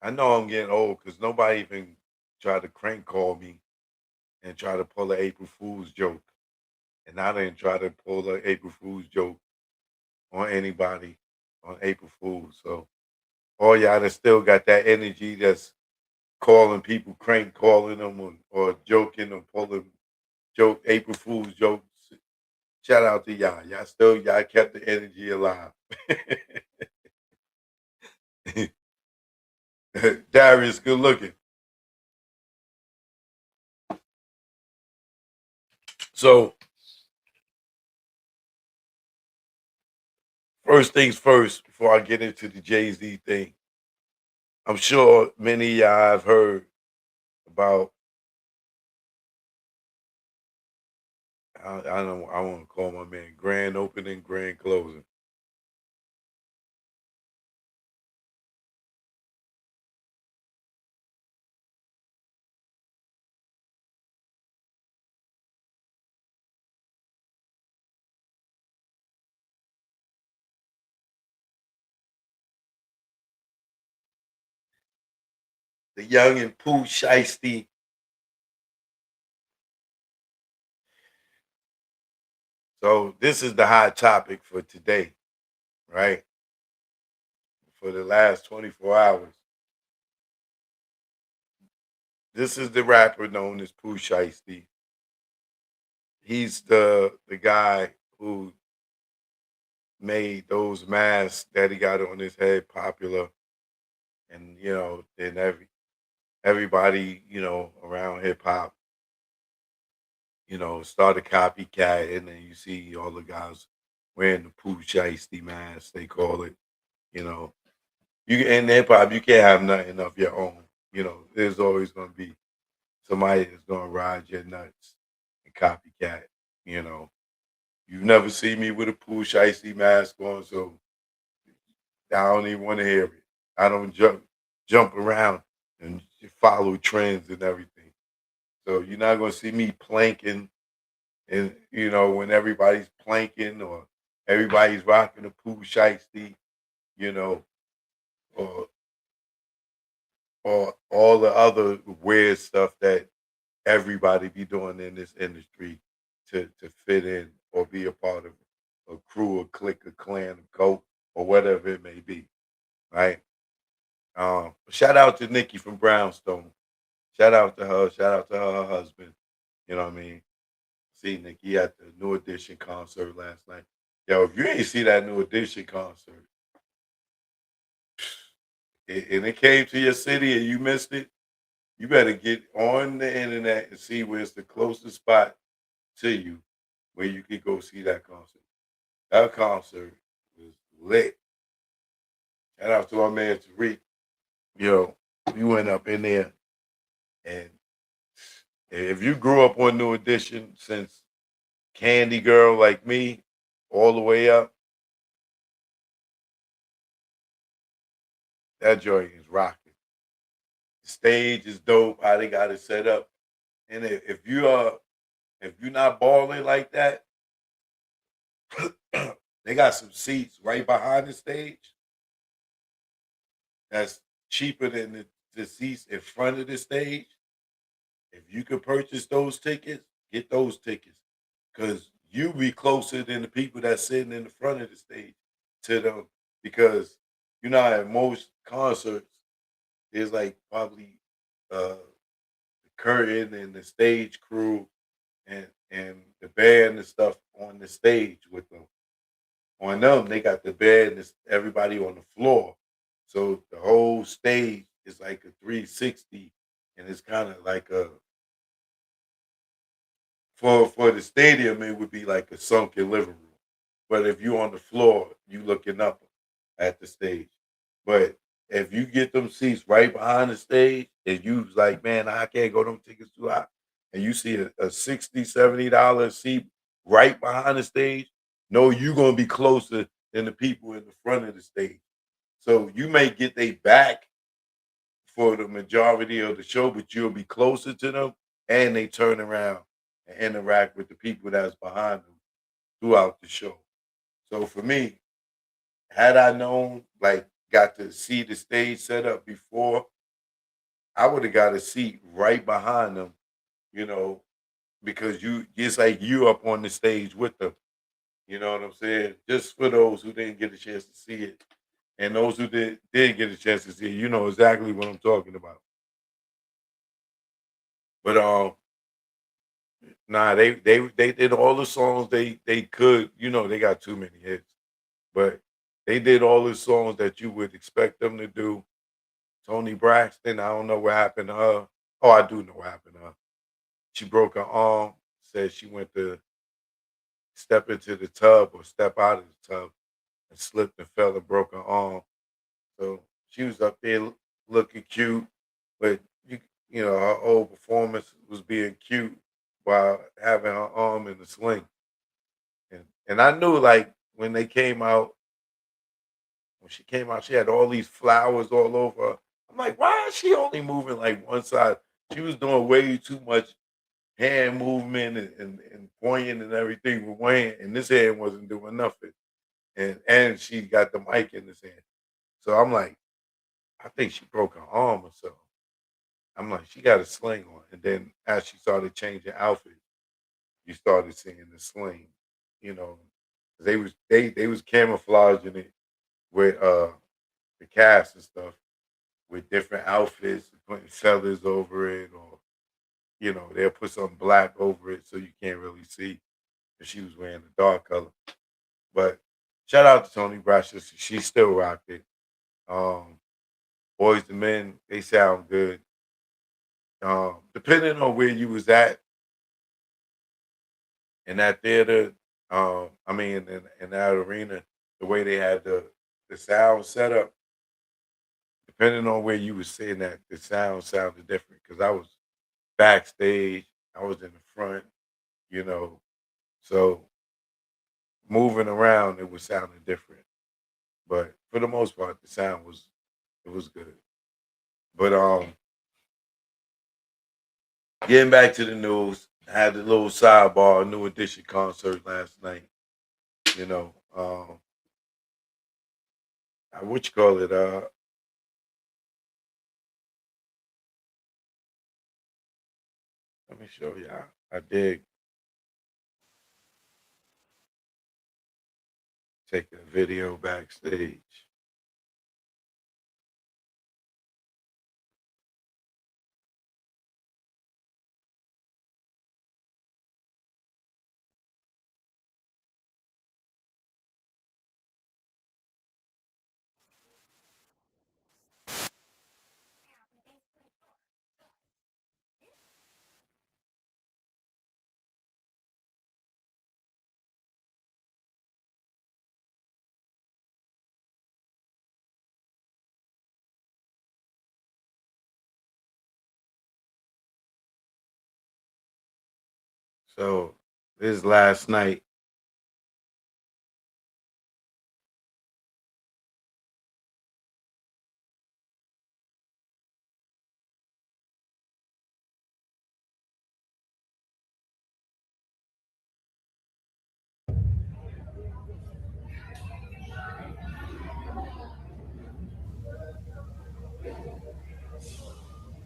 I know I'm getting old because nobody even tried to crank call me and try to pull an April Fool's joke. And I didn't try to pull an April Fool's joke on anybody on April Fool's. So all y'all that still got that energy that's calling people, crank calling them or joking or pulling joke April Fool's jokes. Shout out to y'all. Y'all kept the energy alive. Darius, good looking. So first things first, before I get into the Jay-Z thing, I'm sure many of y'all have heard about I don't I want to call my man grand opening, grand closing. The young and Pooh Shiesty. So this is the hot topic for today, right? For the last 24 hours. This is the rapper known as Pooh Shiesty. He's the guy who made those masks that he got on his head popular. And then everybody, around hip hop, start a copycat, and then you see all the guys wearing the Pooh Shiesty mask, they call it. You know, you in hip hop, you can't have nothing of your own. There's always gonna be somebody that's gonna ride your nuts and copycat. You know, you've never seen me with a Pooh Shiesty mask on, so I don't even want to hear it. I don't jump around and follow trends and everything. So you're not gonna see me planking, and when everybody's planking or everybody's rocking a Pooh Shiesty, you know, or all the other weird stuff that everybody be doing in this industry to fit in or be a part of a crew, a clique, a clan, a cult, or whatever it may be, right? Shout out to Nikki from Brownstone. Shout out to her. Shout out to her husband. You know what I mean? See Nikki at the New Edition concert last night. Yo, if you ain't see that New Edition concert and it came to your city and you missed it, you better get on the internet and see where's the closest spot to you where you could go see that concert. That concert was lit. Shout out to our man Tariq. Yo, we went up in there, and if you grew up on New Edition since Candy Girl like me, all the way up, that joint is rocking. The stage is dope. How they got it set up, and if you're not balling like that, they got some seats right behind the stage that's cheaper than the seats in front of the stage. If you could purchase those tickets, get those tickets because you be closer than the people that's sitting in the front of the stage to them because at most concerts there's like probably the curtain and the stage crew and the band and stuff on the stage with them. On them, they got the band and everybody on the floor. So the whole stage is like a 360 and it's kind of like a for the stadium, it would be like a sunken living room. But if you on the floor, you looking up at the stage. But if you get them seats right behind the stage, and you like, man, I can't go them tickets too high, and you see a 60 $70 seat right behind the stage, no, you're gonna be closer than the people in the front of the stage. So you may get they back for the majority of the show, but you'll be closer to them, and they turn around and interact with the people that's behind them throughout the show. So for me, had I known, like, got to see the stage set up before, I would have got a seat right behind them, you know, because you it's like you up on the stage with them. You know what I'm saying? Just for those who didn't get a chance to see it, and those who did get a chance to see it, you know exactly what I'm talking about. But nah, they did all the songs they could. You know, they got too many hits, but they did all the songs that you would expect them to do. Toni Braxton, I don't know what happened to her. Oh, I do know what happened to her. She broke her arm. Said she went to step into the tub or step out of the tub and slipped and fell and broke her arm. So she was up there looking cute, but you know her whole performance was being cute while having her arm in the sling. And I knew like when they came out, when she came out, she had all these flowers all over her. I'm like, why is she only moving like one side? She was doing way too much hand movement and pointing and everything with Wayne, and this hand wasn't doing nothing. And she got the mic in his hand. So I'm like, I think she broke her arm or something. I'm like, she got a sling on. And then as she started changing outfits, you started seeing the sling, you know. They was camouflaging it with the cast and stuff with different outfits, putting feathers over it, or you know, they'll put some black over it so you can't really see if she was wearing a dark color. But shout out to Toni Braxton, she still rocked it. Um, Boys to Men, they sound good. Depending on where you was at in that theater, I mean, in that arena, the way they had the sound set up, depending on where you was sitting at, the sound sounded different. Because I was backstage, I was in the front, you know, so moving around, it was sounding different. But for the most part, the sound was it was good. But getting back to the news, I had a little sidebar, New Edition concert last night. You know, what you call it? Let me show you. I did take a video backstage. So this last night.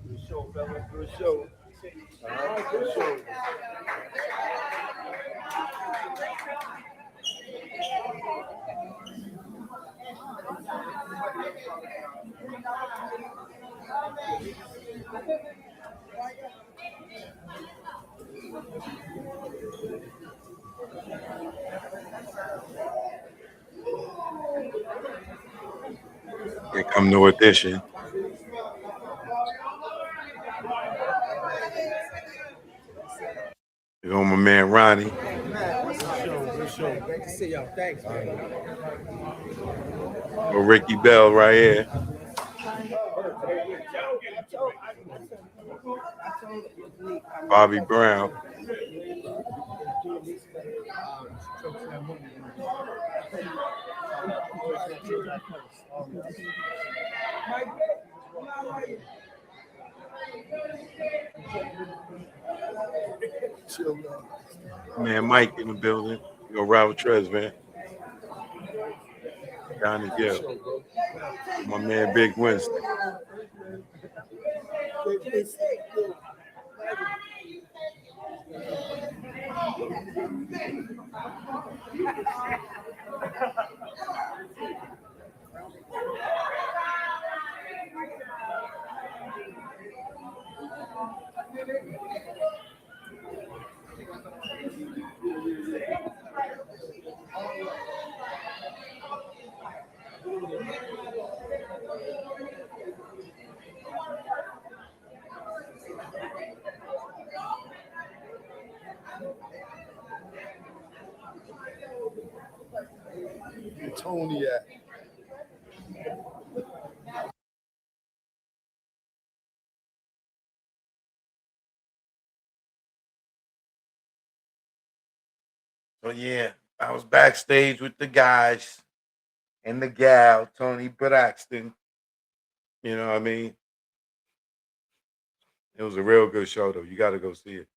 Good show, fellas. Good show. Good show. Here come New Edition. You know my man Ronnie, Good show. Good show. Great to see y'all. Thanks, man. or Ricky Bell right here. Bobby Brown. Man Mike in the building. You know Robert Trez, man. Down the Gill. Show, bro. My man Big Winston. Tony at. So yeah, I was backstage with the guys and the gal, Toni Braxton. You know what I mean? It was a real good show though. You gotta go see it.